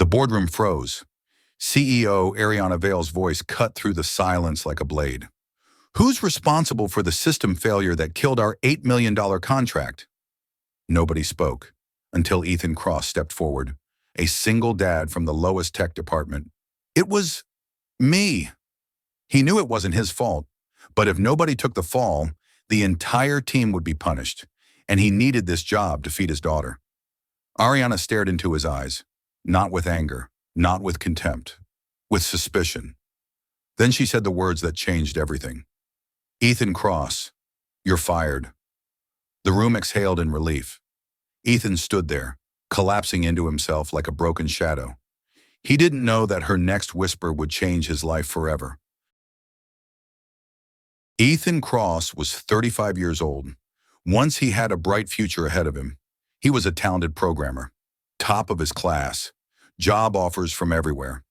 The boardroom froze. CEO Ariana Vale's voice cut through the silence like a blade. Who's responsible for the system failure that killed our $8 million contract? Nobody spoke until Ethan Cross stepped forward, a single dad from the lowest tech department. It was me. He knew it wasn't his fault, but if nobody took the fall, the entire team would be punished, and he needed this job to feed his daughter. Ariana stared into his eyes, not with anger, not with contempt, with suspicion. Then she said the words that changed everything. Ethan Cross, you're fired. The room exhaled in relief. Ethan stood there, collapsing into himself like a broken shadow. He didn't know that her next whisper would change his life forever. Ethan Cross was 35 years old. Once he had a bright future ahead of him. He was a talented programmer, top of his class, job offers from everywhere.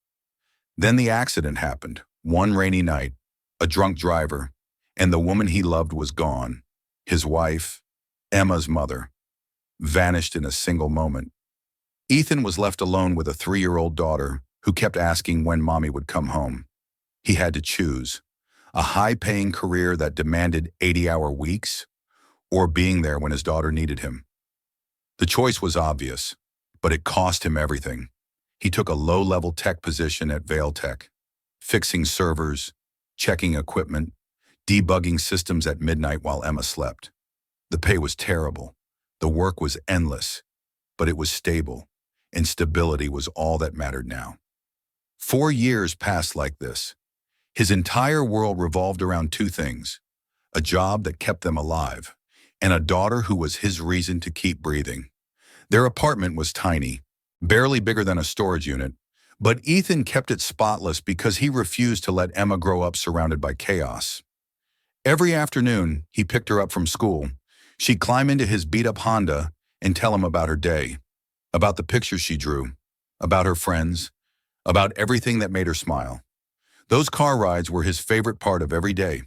Then the accident happened, one rainy night, a drunk driver, and the woman he loved was gone. His wife, Emma's mother, vanished in a single moment. Ethan was left alone with a 3-year-old daughter who kept asking when mommy would come home. He had to choose, a high-paying career that demanded 80-hour weeks, or being there when his daughter needed him. The choice was obvious, but it cost him everything. He took a low-level tech position at Vale Tech, fixing servers, checking equipment, debugging systems at midnight while Emma slept. The pay was terrible. The work was endless, but it was stable, and stability was all that mattered now. 4 years passed like this. His entire world revolved around two things: a job that kept them alive, and a daughter who was his reason to keep breathing. Their apartment was tiny, barely bigger than a storage unit, but Ethan kept it spotless because he refused to let Emma grow up surrounded by chaos. Every afternoon, he picked her up from school. She'd climb into his beat-up Honda and tell him about her day, about the pictures she drew, about her friends, about everything that made her smile. Those car rides were his favorite part of every day.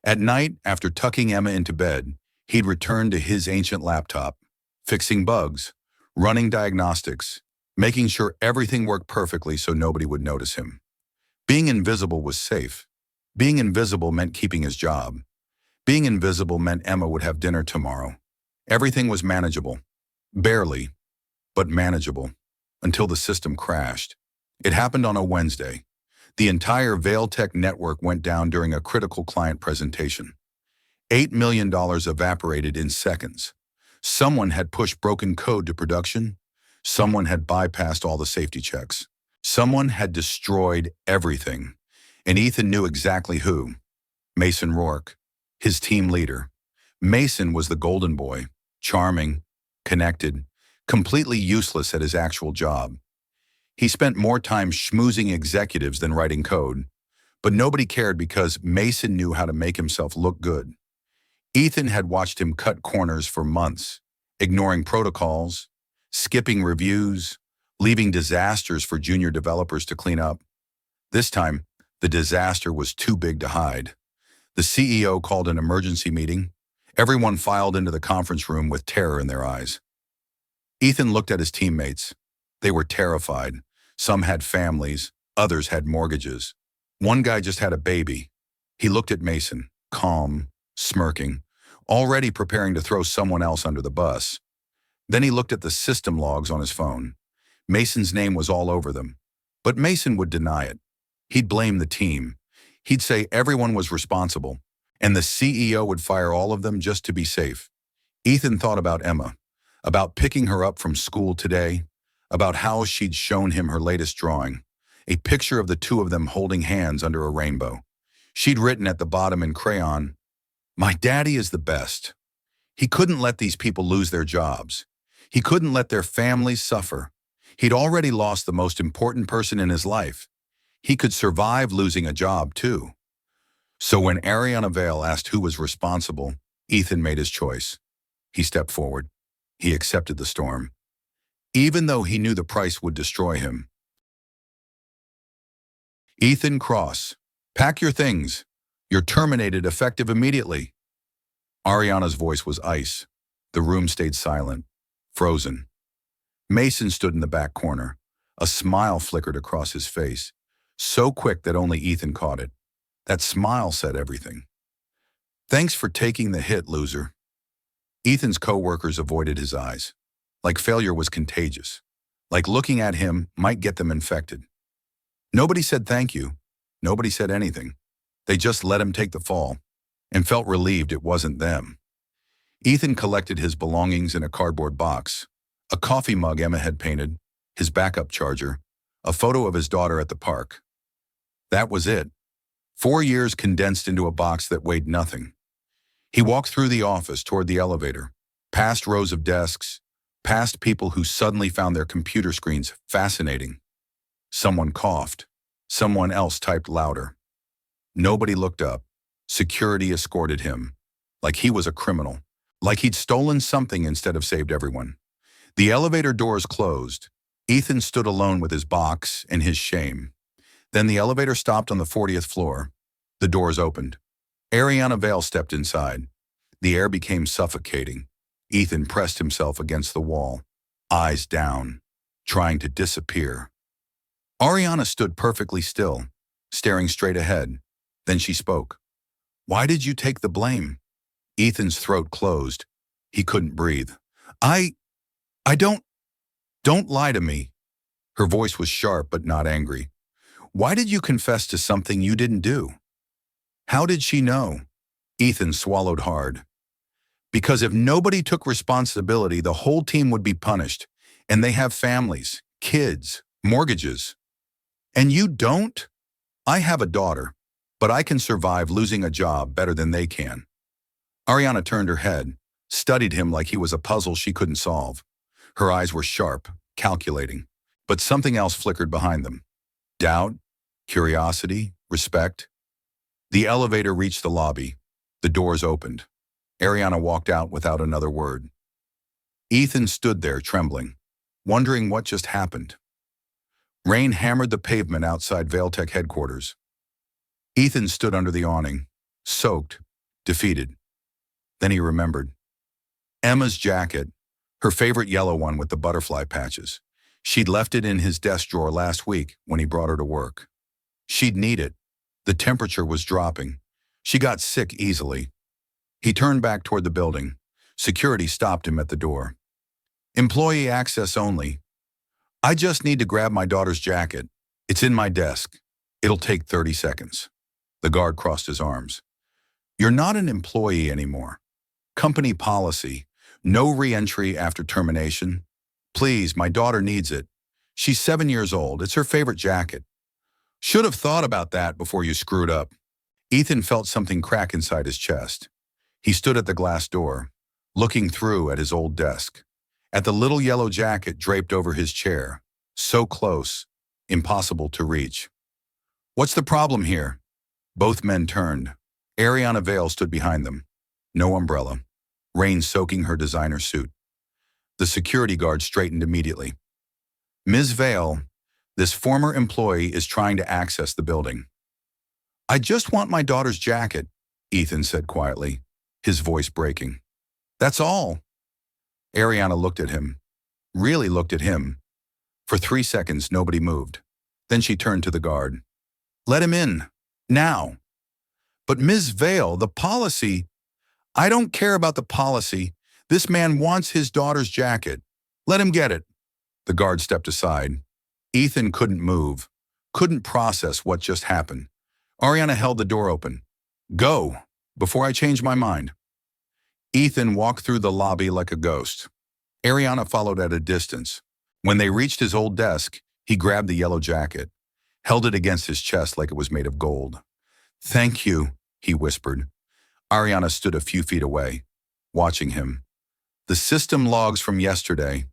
At night, after tucking Emma into bed, he'd return to his ancient laptop, fixing bugs, running diagnostics, making sure everything worked perfectly so nobody would notice him. Being invisible was safe. Being invisible meant keeping his job. Being invisible meant Emma would have dinner tomorrow. Everything was manageable. Barely, but manageable, until the system crashed. It happened on a Wednesday. The entire Vale Tech network went down during a critical client presentation. $8 million evaporated in seconds. Someone had pushed broken code to production. Someone had bypassed all the safety checks. Someone had destroyed everything. And Ethan knew exactly who. Mason Rourke, his team leader. Mason was the golden boy, charming, connected, completely useless at his actual job. He spent more time schmoozing executives than writing code, but nobody cared because Mason knew how to make himself look good. Ethan had watched him cut corners for months, ignoring protocols, skipping reviews, leaving disasters for junior developers to clean up. This time, the disaster was too big to hide. The CEO called an emergency meeting. Everyone filed into the conference room with terror in their eyes. Ethan looked at his teammates. They were terrified. Some had families, others had mortgages. One guy just had a baby. He looked at Mason, calm, smirking, already preparing to throw someone else under the bus. Then he looked at the system logs on his phone. Mason's name was all over them, but Mason would deny it. He'd blame the team. He'd say everyone was responsible, and the CEO would fire all of them just to be safe. Ethan thought about Emma, about picking her up from school today, about how she'd shown him her latest drawing, a picture of the two of them holding hands under a rainbow. She'd written at the bottom in crayon, "My daddy is the best." He couldn't let these people lose their jobs. He couldn't let their families suffer. He'd already lost the most important person in his life. He could survive losing a job, too. So when Ariana Vale asked who was responsible, Ethan made his choice. He stepped forward. He accepted the storm, even though he knew the price would destroy him. Ethan Cross, pack your things. You're terminated effective immediately. Ariana's voice was ice. The room stayed silent, frozen. Mason stood in the back corner, A smile flickered across his face, so quick that only Ethan caught it. That smile said everything. "Thanks for taking the hit, loser." Ethan's co-workers avoided his eyes. Like failure was contagious. Like looking at him might get them infected. Nobody said thank you. Nobody said anything. They just let him take the fall and felt relieved it wasn't them. Ethan collected his belongings in a cardboard box, a coffee mug Emma had painted, his backup charger, a photo of his daughter at the park. That was it. 4 years condensed into a box that weighed nothing. He walked through the office toward the elevator, past rows of desks, past people who suddenly found their computer screens fascinating. Someone coughed. Someone else typed louder. Nobody looked up. Security escorted him, like he was a criminal, like he'd stolen something instead of saved everyone. The elevator doors closed. Ethan stood alone with his box and his shame. Then the elevator stopped on the 40th floor. The doors opened. Ariana Vale stepped inside. The air became suffocating. Ethan pressed himself against the wall, eyes down, trying to disappear. Ariana stood perfectly still, staring straight ahead. Then she spoke. "Why did you take the blame?" Ethan's throat closed. He couldn't breathe. I don't lie to me." Her voice was sharp but not angry. "Why did you confess to something you didn't do?" How did she know? Ethan swallowed hard. Because if nobody took responsibility, the whole team would be punished. And they have families, kids, mortgages. And you don't? I have a daughter, but I can survive losing a job better than they can. Ariana turned her head, studied him like he was a puzzle she couldn't solve. Her eyes were sharp, calculating, but something else flickered behind them. Doubt, curiosity, respect. The elevator reached the lobby. The doors opened. Ariana walked out without another word. Ethan stood there trembling, wondering what just happened. Rain hammered the pavement outside Vailtech headquarters. Ethan stood under the awning, soaked, defeated. Then he remembered. Emma's jacket, her favorite yellow one with the butterfly patches. She'd left it in his desk drawer last week when he brought her to work. She'd need it. The temperature was dropping. She got sick easily. He turned back toward the building. Security stopped him at the door. "Employee access only. I just need to grab my daughter's jacket. It's in my desk. It'll take 30 seconds. The guard crossed his arms. "You're not an employee anymore. Company policy. No re-entry after termination. Please, my daughter needs it. She's 7 years old. It's her favorite jacket. Should have thought about that before you screwed up." Ethan felt something crack inside his chest. He stood at the glass door, looking through at his old desk, at the little yellow jacket draped over his chair, so close, impossible to reach. "What's the problem here?" Both men turned. Ariana Vale stood behind them. No umbrella. Rain soaking her designer suit. The security guard straightened immediately. "Ms. Vale, this former employee is trying to access the building." "I just want my daughter's jacket," Ethan said quietly, his voice breaking. "That's all." Ariana looked at him, really looked at him. For 3 seconds, nobody moved. Then she turned to the guard. "Let him in. Now." "But Ms. Vale, the policy—" "I don't care about the policy. This man wants his daughter's jacket. Let him get it." The guard stepped aside. Ethan couldn't move, couldn't process what just happened. Ariana held the door open. "Go, before I change my mind." Ethan walked through the lobby like a ghost. Ariana followed at a distance. When they reached his old desk, he grabbed the yellow jacket, held it against his chest like it was made of gold. "Thank you," he whispered. Ariana stood a few feet away, watching him. "The system logs from yesterday."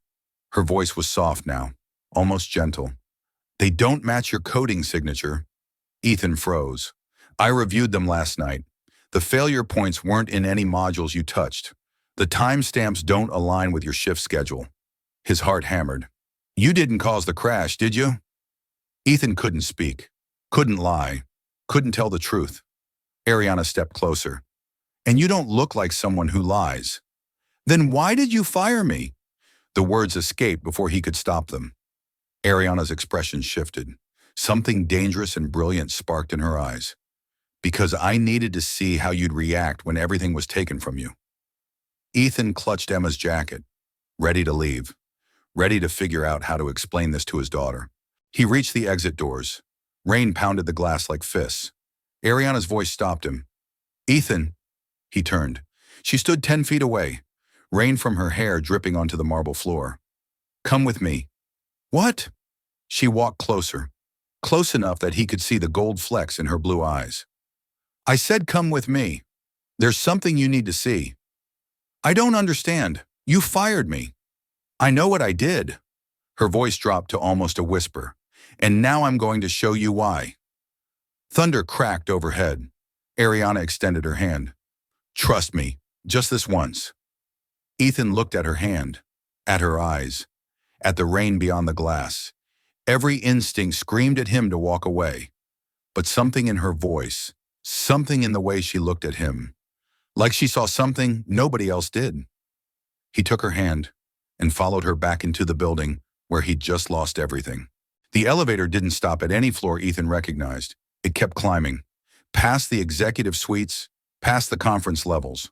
Her voice was soft now, almost gentle. "They don't match your coding signature." Ethan froze. "I reviewed them last night. The failure points weren't in any modules you touched. The timestamps don't align with your shift schedule." His heart hammered. "You didn't cause the crash, did you?" Ethan couldn't speak, couldn't lie, couldn't tell the truth. Ariana stepped closer. "And you don't look like someone who lies." "Then why did you fire me?" The words escaped before he could stop them. Ariana's expression shifted. Something dangerous and brilliant sparked in her eyes. Because I needed to see how you'd react when everything was taken from you. Ethan clutched Emma's jacket, ready to leave, ready to figure out how to explain this to his daughter. He reached the exit doors. Rain pounded the glass like fists. Ariana's voice stopped him. Ethan, he turned. She stood 10 feet away, rain from her hair dripping onto the marble floor. Come with me. What? She walked closer, close enough that he could see the gold flecks in her blue eyes. I said come with me. There's something you need to see. I don't understand. You fired me. I know what I did. Her voice dropped to almost a whisper. And now I'm going to show you why. Thunder cracked overhead. Ariana extended her hand. Trust me, just this once. Ethan looked at her hand, at her eyes, at the rain beyond the glass. Every instinct screamed at him to walk away. But something in her voice, something in the way she looked at him, like she saw something nobody else did. He took her hand and followed her back into the building where he'd just lost everything. The elevator didn't stop at any floor Ethan recognized. It kept climbing, past the executive suites, past the conference levels.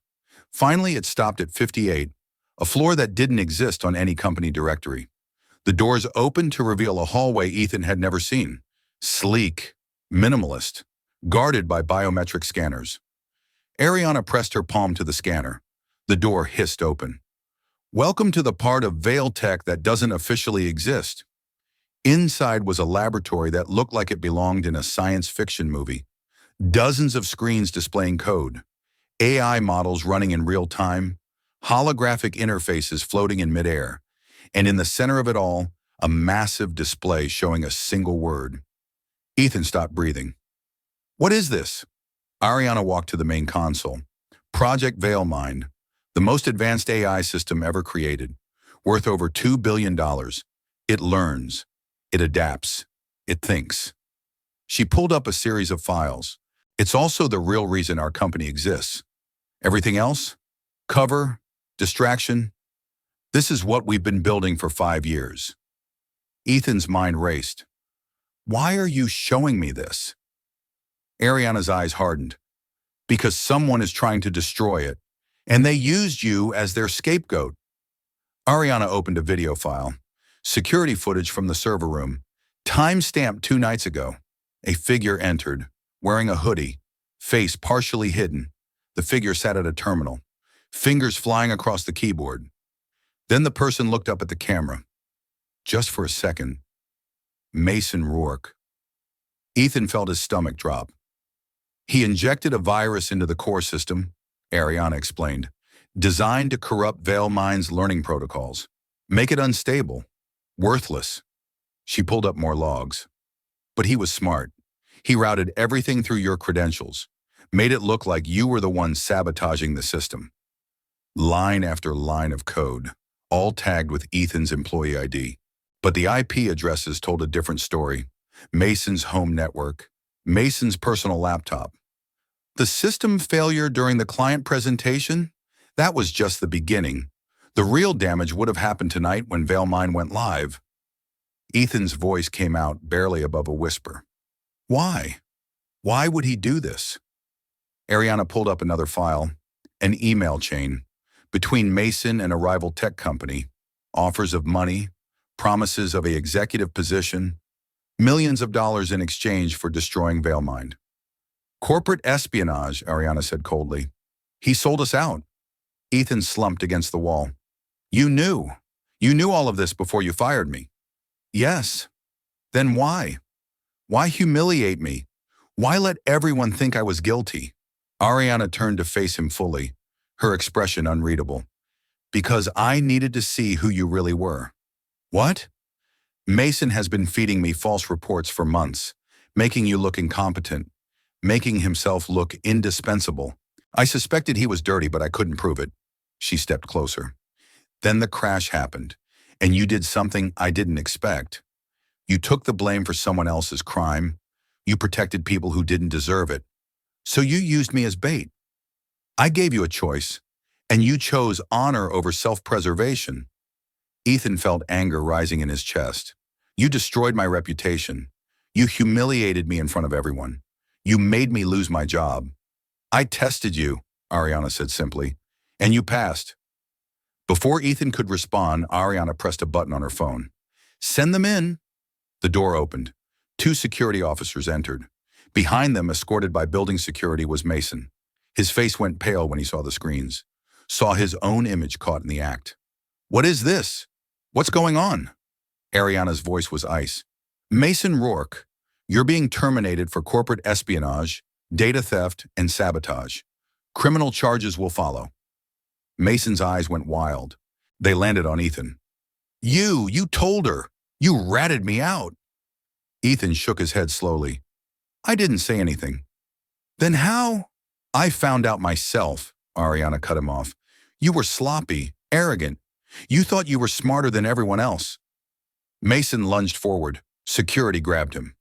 Finally, it stopped at 58, a floor that didn't exist on any company directory. The doors opened to reveal a hallway Ethan had never seen. Sleek, minimalist, guarded by biometric scanners. Ariana pressed her palm to the scanner. The door hissed open. Welcome to the part of Veil Tech that doesn't officially exist. Inside was a laboratory that looked like it belonged in a science fiction movie. Dozens of screens displaying code, AI models running in real time, holographic interfaces floating in midair, and in the center of it all, a massive display showing a single word. Ethan stopped breathing. What is this? Ariana walked to the main console. Project Veilmind, the most advanced AI system ever created, worth over $2 billion. It learns, it adapts, it thinks. She pulled up a series of files. It's also the real reason our company exists. Everything else? Cover, distraction. This is what we've been building for 5 years. Ethan's mind raced. Why are you showing me this? Ariana's eyes hardened. Because someone is trying to destroy it, and they used you as their scapegoat. Ariana opened a video file. Security footage from the server room. Time-stamped 2 nights ago. A figure entered, wearing a hoodie, face partially hidden. The figure sat at a terminal, fingers flying across the keyboard. Then the person looked up at the camera. Just for a second. Mason Rourke. Ethan felt his stomach drop. He injected a virus into the core system, Ariana explained, designed to corrupt Veilmind's learning protocols, make it unstable, worthless. She pulled up more logs. But he was smart. He routed everything through your credentials, made it look like you were the one sabotaging the system. Line after line of code, all tagged with Ethan's employee ID. But the IP addresses told a different story. Mason's home network, Mason's personal laptop. The system failure during the client presentation? That was just the beginning. The real damage would have happened tonight when Veilmind went live. Ethan's voice came out barely above a whisper. Why? Why would he do this? Ariana pulled up another file, an email chain, between Mason and a rival tech company, offers of money, promises of an executive position, millions of dollars in exchange for destroying Veilmind. Corporate espionage, Ariana said coldly. He sold us out. Ethan slumped against the wall. You knew. You knew all of this before you fired me. Yes. Then why? Why humiliate me? Why let everyone think I was guilty? Ariana turned to face him fully, her expression unreadable. Because I needed to see who you really were. What? Mason has been feeding me false reports for months, making you look incompetent, making himself look indispensable. I suspected he was dirty, but I couldn't prove it. She stepped closer. Then the crash happened, and you did something I didn't expect. You took the blame for someone else's crime. You protected people who didn't deserve it. So you used me as bait. I gave you a choice, and you chose honor over self-preservation. Ethan felt anger rising in his chest. You destroyed my reputation. You humiliated me in front of everyone. You made me lose my job. I tested you, Ariana said simply, and you passed. Before Ethan could respond, Ariana pressed a button on her phone. Send them in. The door opened. Two security officers entered. Behind them, escorted by building security, was Mason. His face went pale when he saw the screens. Saw his own image caught in the act. What is this? What's going on? Ariana's voice was ice. Mason Rourke, you're being terminated for corporate espionage, data theft, and sabotage. Criminal charges will follow. Mason's eyes went wild. They landed on Ethan. You told her. You ratted me out. Ethan shook his head slowly. I didn't say anything. Then how? I found out myself, Ariana cut him off. You were sloppy, arrogant. You thought you were smarter than everyone else. Mason lunged forward. Security grabbed him.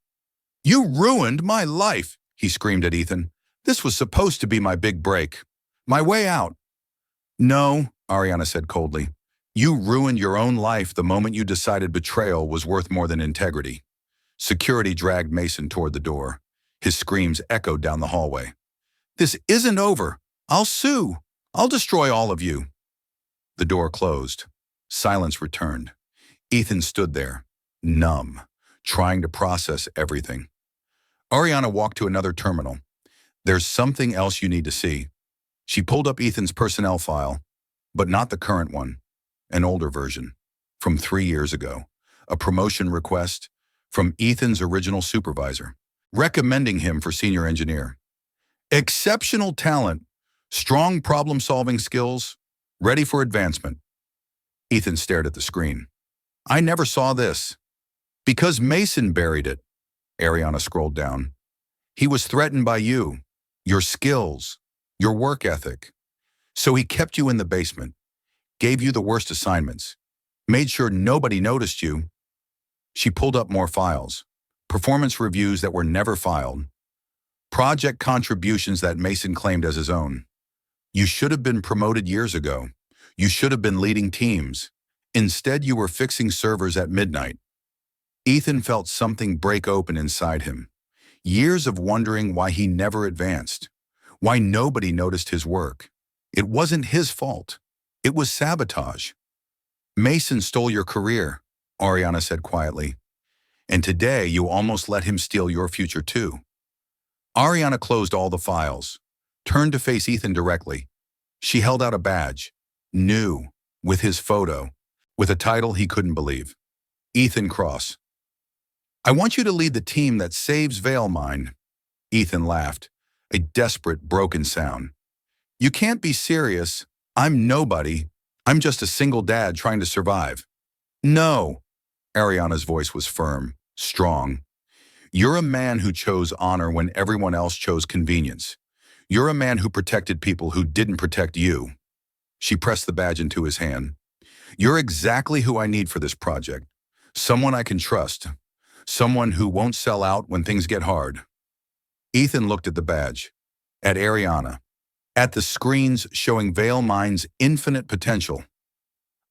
You ruined my life, he screamed at Ethan. This was supposed to be my big break. My way out. No, Ariana said coldly. You ruined your own life the moment you decided betrayal was worth more than integrity. Security dragged Mason toward the door. His screams echoed down the hallway. This isn't over. I'll sue. I'll destroy all of you. The door closed. Silence returned. Ethan stood there, numb, trying to process everything. Ariana walked to another terminal. There's something else you need to see. She pulled up Ethan's personnel file, but not the current one, an older version, from 3 years ago, a promotion request from Ethan's original supervisor, recommending him for senior engineer. Exceptional talent, strong problem-solving skills, ready for advancement. Ethan stared at the screen. I never saw this. Because Mason buried it. Ariana scrolled down. He was threatened by you, your skills, your work ethic. So he kept you in the basement, gave you the worst assignments, made sure nobody noticed you. She pulled up more files, performance reviews that were never filed, project contributions that Mason claimed as his own. You should have been promoted years ago. You should have been leading teams. Instead, you were fixing servers at midnight. Ethan felt something break open inside him. Years of wondering why he never advanced, why nobody noticed his work. It wasn't his fault. It was sabotage. Mason stole your career, Ariana said quietly. And today you almost let him steal your future too. Ariana closed all the files, turned to face Ethan directly. She held out a badge, new, with his photo, with a title he couldn't believe. Ethan Cross. I want you to lead the team that saves Vale Mine. Ethan laughed, a desperate, broken sound. You can't be serious. I'm nobody. I'm just a single dad trying to survive. No. Ariana's voice was firm, strong. You're a man who chose honor when everyone else chose convenience. You're a man who protected people who didn't protect you. She pressed the badge into his hand. You're exactly who I need for this project. Someone I can trust. Someone who won't sell out when things get hard. Ethan looked at the badge, at Ariana, at the screens showing Vale Mine's infinite potential.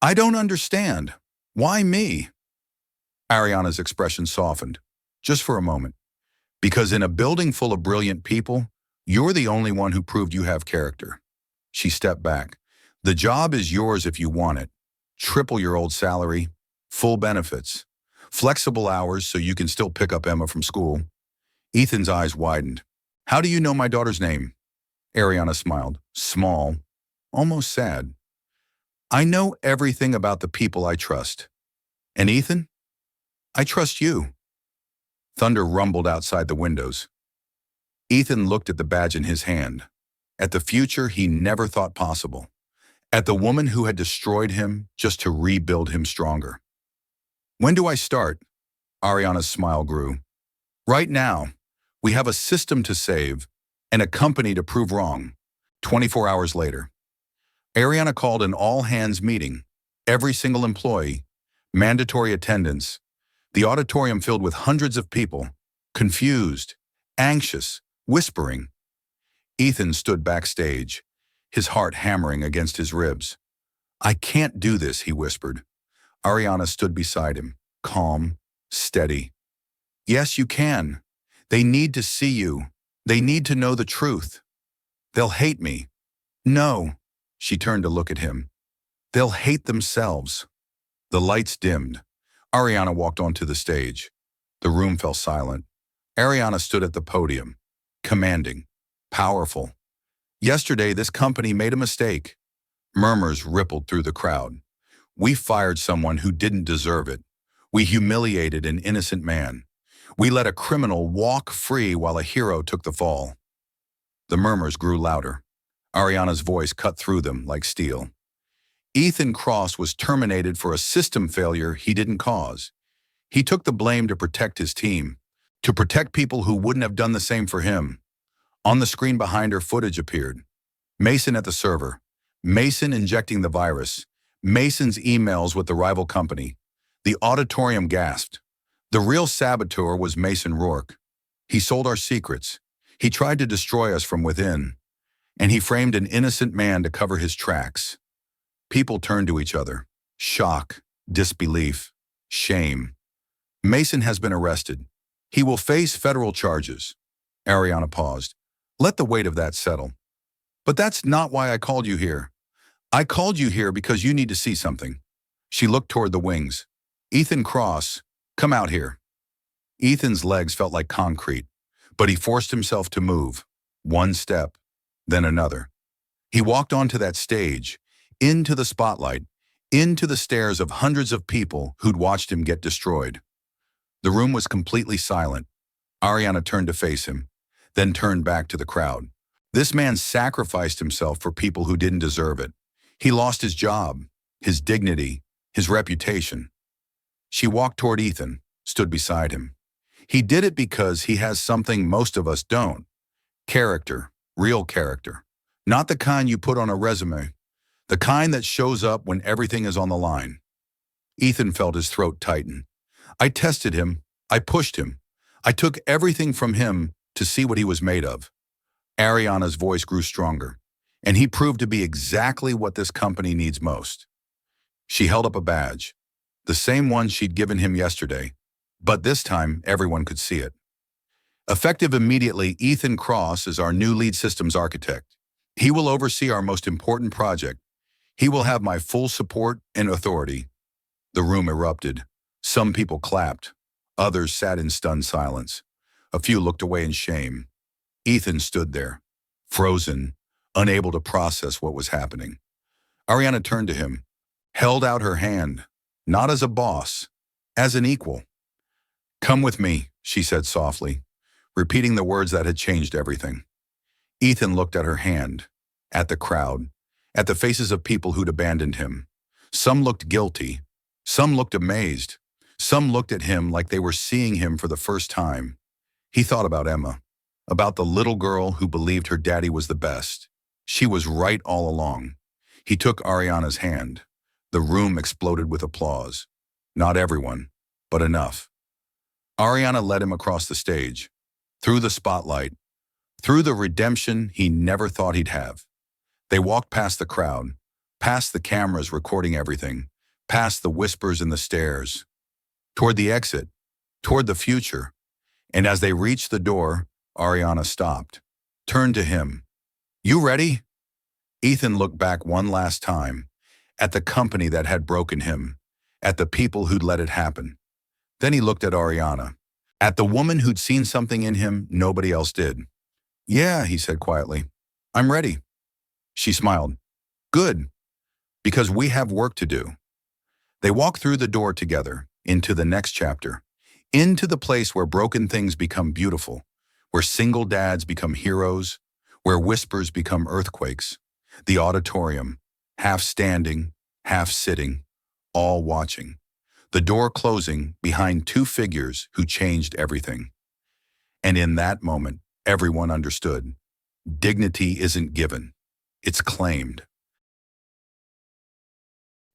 I don't understand. Why me? Ariana's expression softened, just for a moment. Because in a building full of brilliant people, you're the only one who proved you have character. She stepped back. The job is yours if you want it. Triple your old salary, full benefits, flexible hours so you can still pick up Emma from school. Ethan's eyes widened. How do you know my daughter's name? Ariana smiled, small, almost sad. I know everything about the people I trust. And Ethan? I trust you. Thunder rumbled outside the windows. Ethan looked at the badge in his hand, at the future he never thought possible, at the woman who had destroyed him just to rebuild him stronger. When do I start? Ariana's smile grew. Right now. We have a system to save and a company to prove wrong. 24 hours later. Ariana called an all-hands meeting. Every single employee, mandatory attendance. The auditorium filled with hundreds of people, confused, anxious, whispering. Ethan stood backstage, his heart hammering against his ribs. I can't do this, he whispered. Ariana stood beside him, calm, steady. Yes, you can. They need to see you. They need to know the truth. They'll hate me. No. She turned to look at him. They'll hate themselves. The lights dimmed. Ariana walked onto the stage. The room fell silent. Ariana stood at the podium, commanding, powerful. Yesterday, this company made a mistake. Murmurs rippled through the crowd. We fired someone who didn't deserve it. We humiliated an innocent man. We let a criminal walk free while a hero took the fall. The murmurs grew louder. Ariana's voice cut through them like steel. Ethan Cross was terminated for a system failure he didn't cause. He took the blame to protect his team, to protect people who wouldn't have done the same for him. On the screen behind her, footage appeared. Mason at the server. Mason injecting the virus. Mason's emails with the rival company. The auditorium gasped. The real saboteur was Mason Rourke. He sold our secrets. He tried to destroy us from within. And he framed an innocent man to cover his tracks. People turned to each other. Shock, disbelief, shame. Mason has been arrested. He will face federal charges. Ariana paused. Let the weight of that settle. But that's not why I called you here. I called you here because you need to see something. She looked toward the wings. Ethan Cross, come out here. Ethan's legs felt like concrete, but he forced himself to move. One step, then another. He walked onto that stage, into the spotlight, into the stares of hundreds of people who'd watched him get destroyed. The room was completely silent. Ariana turned to face him, then turned back to the crowd. This man sacrificed himself for people who didn't deserve it. He lost his job, his dignity, his reputation. She walked toward Ethan, stood beside him. He did it because he has something most of us don't. Character, real character. Not the kind you put on a resume. The kind that shows up when everything is on the line. Ethan felt his throat tighten. I tested him. I pushed him. I took everything from him to see what he was made of. Ariana's voice grew stronger, and he proved to be exactly what this company needs most. She held up a badge, the same one she'd given him yesterday, but this time everyone could see it. Effective immediately, Ethan Cross is our new lead systems architect. He will oversee our most important project. He will have my full support and authority. The room erupted. Some people clapped. Others sat in stunned silence. A few looked away in shame. Ethan stood there, frozen, unable to process what was happening. Ariana turned to him, held out her hand, not as a boss, as an equal. Come with me, she said softly, repeating the words that had changed everything. Ethan looked at her hand, at the crowd, at the faces of people who'd abandoned him. Some looked guilty. Some looked amazed. Some looked at him like they were seeing him for the first time. He thought about Emma, about the little girl who believed her daddy was the best. She was right all along. He took Ariana's hand. The room exploded with applause. Not everyone, but enough. Ariana led him across the stage, through the spotlight, through the redemption he never thought he'd have. They walked past the crowd, past the cameras recording everything, past the whispers and the stares, toward the exit, toward the future. And as they reached the door, Ariana stopped, turned to him. You ready? Ethan looked back one last time, at the company that had broken him, at the people who'd let it happen. Then he looked at Ariana, at the woman who'd seen something in him nobody else did. Yeah, he said quietly, I'm ready. She smiled. Good, because we have work to do. They walked through the door together, into the next chapter, into the place where broken things become beautiful, where single dads become heroes, where whispers become earthquakes. The auditorium, half standing, half sitting, all watching. The door closing behind two figures who changed everything. And in that moment, everyone understood. Dignity isn't given. It's claimed.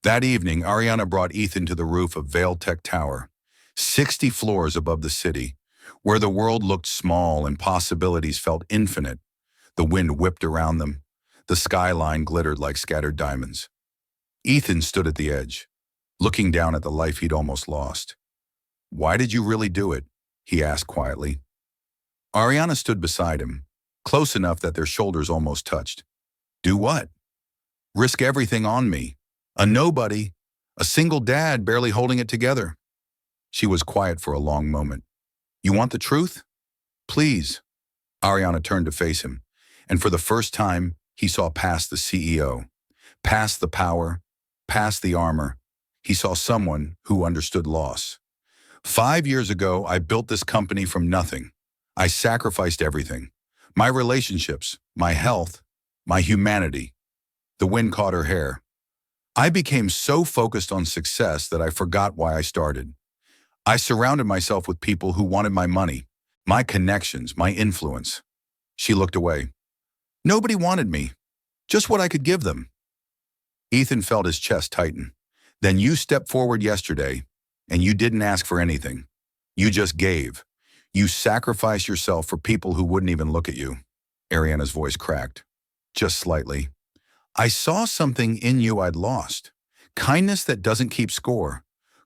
That evening, Ariana brought Ethan to the roof of Vail Tech Tower, 60 floors above the city, where the world looked small and possibilities felt infinite. The wind whipped around them. The skyline glittered like scattered diamonds. Ethan stood at the edge, looking down at the life he'd almost lost. Why did you really do it? He asked quietly. Ariana stood beside him, close enough that their shoulders almost touched. Do what? Risk everything on me. A nobody, a single dad barely holding it together. She was quiet for a long moment. You want the truth? Please. Ariana turned to face him, and for the first time, he saw past the CEO, past the power, past the armor. He saw someone who understood loss. 5 years ago, I built this company from nothing. I sacrificed everything. My relationships, my health, my humanity. The wind caught her hair. I became so focused on success that I forgot why I started. I surrounded myself with people who wanted my money, my connections, my influence. She looked away. Nobody wanted me, just what I could give them. Ethan felt his chest tighten. Then you stepped forward yesterday, and you didn't ask for anything. You just gave. You sacrificed yourself for people who wouldn't even look at you. Ariana's voice cracked, just slightly. I saw something in you I'd lost. Kindness that doesn't keep score.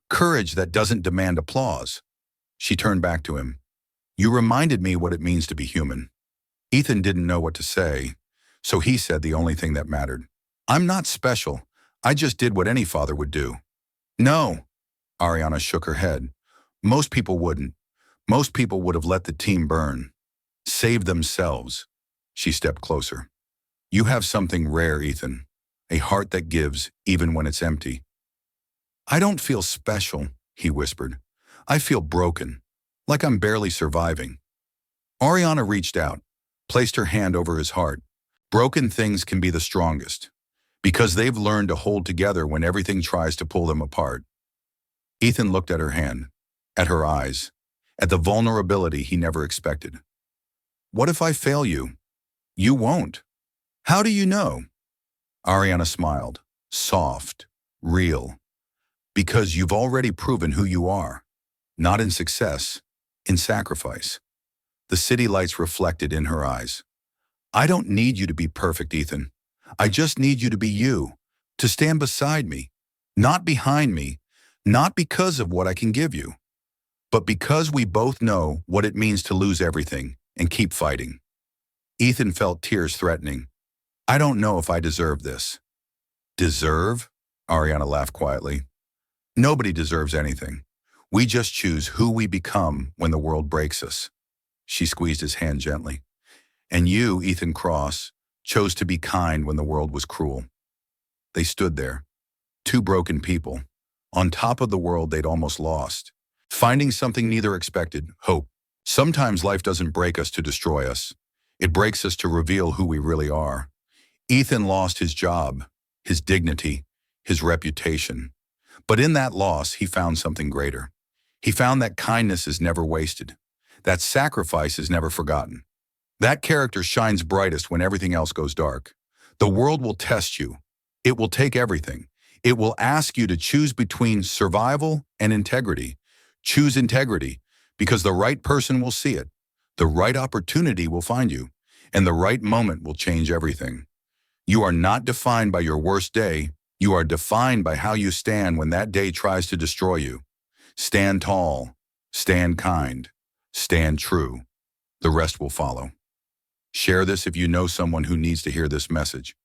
Courage that doesn't demand applause. She turned back to him. You reminded me what it means to be human. Ethan didn't know what to say, so he said the only thing that mattered. I'm not special. I just did what any father would do. No. Ariana shook her head. Most people wouldn't. Most people would have let the team burn. Save themselves. She stepped closer. You have something rare, Ethan. A heart that gives, even when it's empty. I don't feel special, he whispered. I feel broken, like I'm barely surviving. Ariana reached out, placed her hand over his heart. Broken things can be the strongest, because they've learned to hold together when everything tries to pull them apart. Ethan looked at her hand, at her eyes, at the vulnerability he never expected. What if I fail you? You won't. How do you know? Ariana smiled, soft, real. Because you've already proven who you are, not in success, in sacrifice. The city lights reflected in her eyes. I don't need you to be perfect, Ethan. I just need you to be you, to stand beside me, not behind me, not because of what I can give you, but because we both know what it means to lose everything and keep fighting. Ethan felt tears threatening. I don't know if I deserve this. Deserve? Ariana laughed quietly. Nobody deserves anything. We just choose who we become when the world breaks us. She squeezed his hand gently. And you, Ethan Cross, chose to be kind when the world was cruel. They stood there, two broken people, on top of the world they'd almost lost, finding something neither expected, hope. Sometimes life doesn't break us to destroy us. It breaks us to reveal who we really are. Ethan lost his job, his dignity, his reputation. But in that loss, he found something greater. He found that kindness is never wasted, that sacrifice is never forgotten. That character shines brightest when everything else goes dark. The world will test you. It will take everything. It will ask you to choose between survival and integrity. Choose integrity, because the right person will see it, the right opportunity will find you, and the right moment will change everything. You are not defined by your worst day. You are defined by how you stand when that day tries to destroy you. Stand tall, stand kind, stand true. The rest will follow. Share this if you know someone who needs to hear this message.